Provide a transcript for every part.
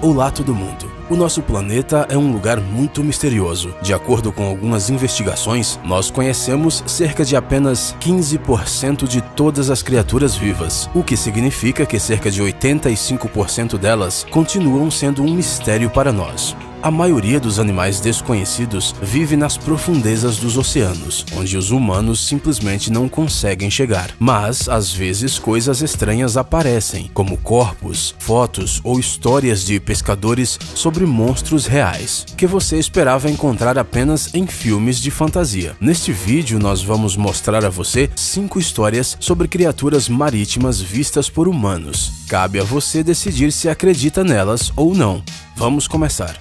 Olá todo mundo! O nosso planeta é um lugar muito misterioso. De acordo com algumas investigações, nós conhecemos cerca de apenas 15% de todas as criaturas vivas, o que significa que cerca de 85% delas continuam sendo um mistério para nós. A maioria dos animais desconhecidos vive nas profundezas dos oceanos, onde os humanos simplesmente não conseguem chegar. Mas, às vezes, coisas estranhas aparecem, como corpos, fotos ou histórias de pescadores sobre monstros reais, que você esperava encontrar apenas em filmes de fantasia. Neste vídeo, nós vamos mostrar a você 5 histórias sobre criaturas marítimas vistas por humanos. Cabe a você decidir se acredita nelas ou não. Vamos começar.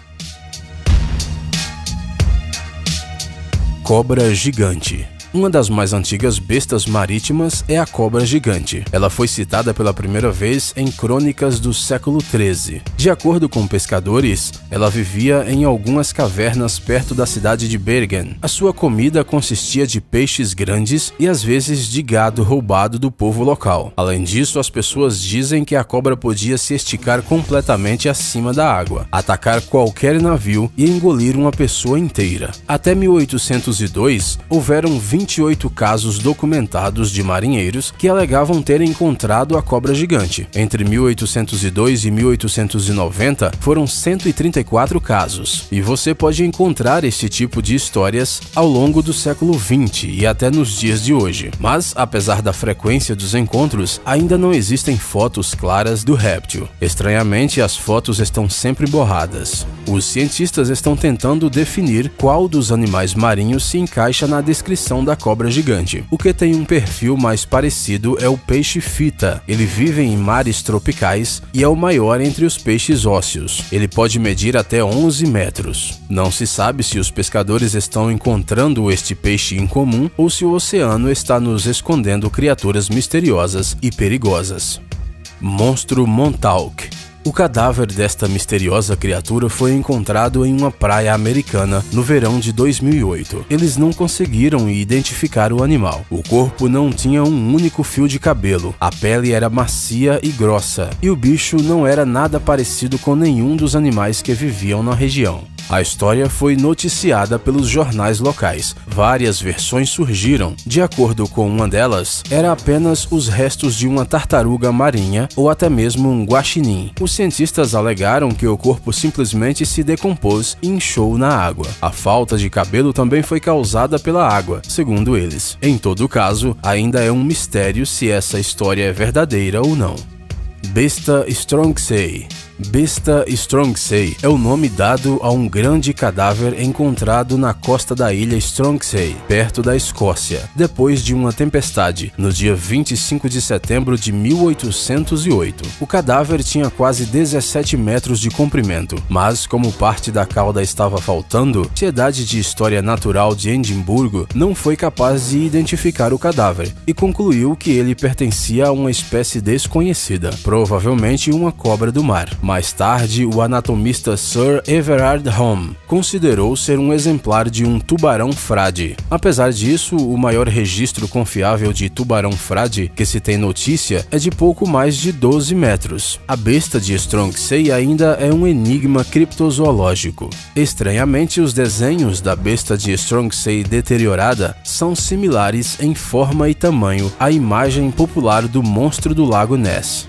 Cobra gigante. Uma das mais antigas bestas marítimas é a cobra gigante. Ela foi citada pela primeira vez em crônicas do século XIII. De acordo com pescadores, ela vivia em algumas cavernas perto da cidade de Bergen. A sua comida consistia de peixes grandes e às vezes de gado roubado do povo local. Além disso, as pessoas dizem que a cobra podia se esticar completamente acima da água, atacar qualquer navio e engolir uma pessoa inteira. Até 1802, houveram 28 casos documentados de marinheiros que alegavam terem encontrado a cobra gigante. Entre 1802 e 1890, foram 134 casos. E você pode encontrar esse tipo de histórias ao longo do século XX e até nos dias de hoje. Mas, apesar da frequência dos encontros, ainda não existem fotos claras do réptil. Estranhamente, as fotos estão sempre borradas. Os cientistas estão tentando definir qual dos animais marinhos se encaixa na descrição da cobra gigante. O que tem um perfil mais parecido é o peixe-fita. Ele vive em mares tropicais e é o maior entre os peixes ósseos. Ele pode medir até 11 metros. Não se sabe se os pescadores estão encontrando este peixe incomum ou se o oceano está nos escondendo criaturas misteriosas e perigosas. Monstro Montauk. O cadáver desta misteriosa criatura foi encontrado em uma praia americana no verão de 2008. Eles não conseguiram identificar o animal. O corpo não tinha um único fio de cabelo, a pele era macia e grossa, e o bicho não era nada parecido com nenhum dos animais que viviam na região. A história foi noticiada pelos jornais locais. Várias versões surgiram. De acordo com uma delas, era apenas os restos de uma tartaruga marinha ou até mesmo um guaxinim. Os cientistas alegaram que o corpo simplesmente se decompôs e inchou na água. A falta de cabelo também foi causada pela água, segundo eles. Em todo caso, ainda é um mistério se essa história é verdadeira ou não. Besta Strongsay. Besta Strongsay é o nome dado a um grande cadáver encontrado na costa da ilha Strongsay, perto da Escócia, depois de uma tempestade, no dia 25 de setembro de 1808. O cadáver tinha quase 17 metros de comprimento, mas como parte da cauda estava faltando, a Sociedade de História Natural de Edimburgo não foi capaz de identificar o cadáver e concluiu que ele pertencia a uma espécie desconhecida, provavelmente uma cobra do mar. Mais tarde, o anatomista Sir Everard Home considerou ser um exemplar de um tubarão frade. Apesar disso, o maior registro confiável de tubarão frade que se tem notícia é de pouco mais de 12 metros. A besta de Strongsay ainda é um enigma criptozoológico. Estranhamente, os desenhos da besta de Strongsay deteriorada são similares em forma e tamanho à imagem popular do monstro do Lago Ness.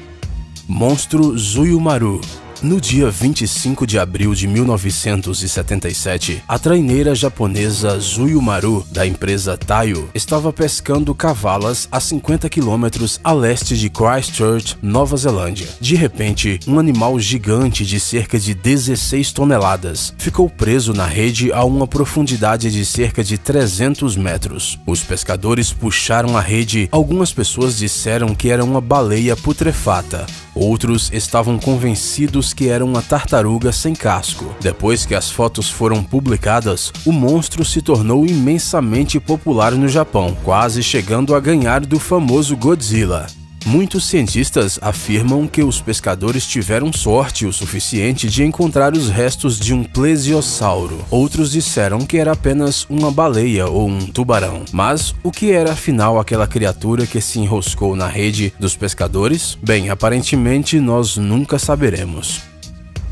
Monstro Zuiumaru. No dia 25 de abril de 1977, a traineira japonesa Zuiumaru, da empresa Taiyo, estava pescando cavalas a 50 quilômetros a leste de Christchurch, Nova Zelândia. De repente, um animal gigante de cerca de 16 toneladas ficou preso na rede a uma profundidade de cerca de 300 metros. Os pescadores puxaram a rede. Algumas pessoas disseram que era uma baleia putrefata. Outros estavam convencidos que era uma tartaruga sem casco. Depois que as fotos foram publicadas, o monstro se tornou imensamente popular no Japão, quase chegando a ganhar do famoso Godzilla. Muitos cientistas afirmam que os pescadores tiveram sorte o suficiente de encontrar os restos de um plesiosauro. Outros disseram que era apenas uma baleia ou um tubarão. Mas o que era afinal aquela criatura que se enroscou na rede dos pescadores? Bem, aparentemente nós nunca saberemos.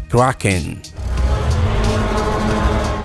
Kraken.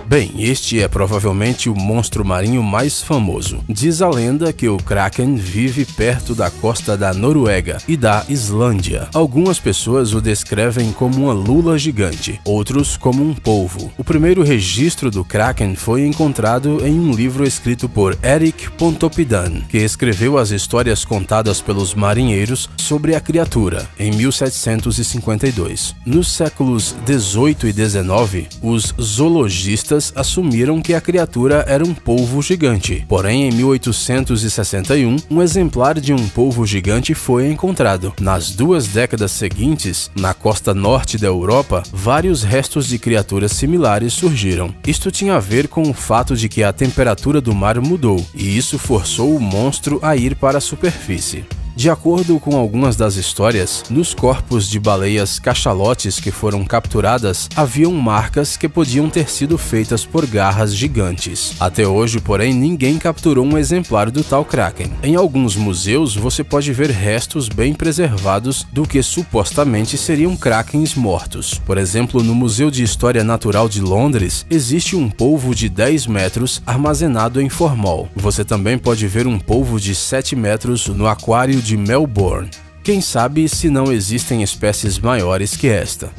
Bem, este é provavelmente o monstro marinho mais famoso. Diz a lenda que o Kraken vive perto da costa da Noruega e da Islândia. Algumas pessoas o descrevem como uma lula gigante, outros como um polvo. O primeiro registro do Kraken foi encontrado em um livro escrito por Erik Pontoppidan, que escreveu as histórias contadas pelos marinheiros sobre a criatura, em 1752. Nos séculos 18 e 19, os zoologistas assumiram que a criatura era um polvo gigante. Porém, em 1861, um exemplar de um polvo gigante foi encontrado. Nas 2 décadas seguintes, na costa norte da Europa, vários restos de criaturas similares surgiram. Isto tinha a ver com o fato de que a temperatura do mar mudou, e isso forçou o monstro a ir para a superfície. De acordo com algumas das histórias, nos corpos de baleias cachalotes que foram capturadas, haviam marcas que podiam ter sido feitas por garras gigantes. Até hoje, porém, ninguém capturou um exemplar do tal Kraken. Em alguns museus, você pode ver restos bem preservados do que supostamente seriam Krakens mortos. Por exemplo, no Museu de História Natural de Londres, existe um polvo de 10 metros armazenado em formol. Você também pode ver um polvo de 7 metros no aquário de Melbourne. Quem sabe se não existem espécies maiores que esta.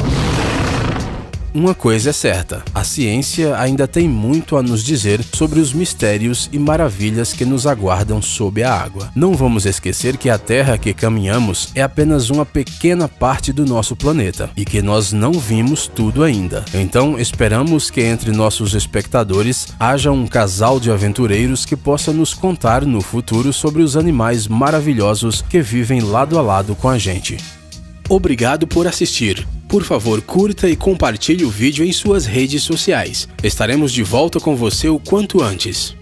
Uma coisa é certa, a ciência ainda tem muito a nos dizer sobre os mistérios e maravilhas que nos aguardam sob a água. Não vamos esquecer que a Terra que caminhamos é apenas uma pequena parte do nosso planeta e que nós não vimos tudo ainda. Então, esperamos que entre nossos espectadores haja um casal de aventureiros que possa nos contar no futuro sobre os animais maravilhosos que vivem lado a lado com a gente. Obrigado por assistir. Por favor, curta e compartilhe o vídeo em suas redes sociais. Estaremos de volta com você o quanto antes.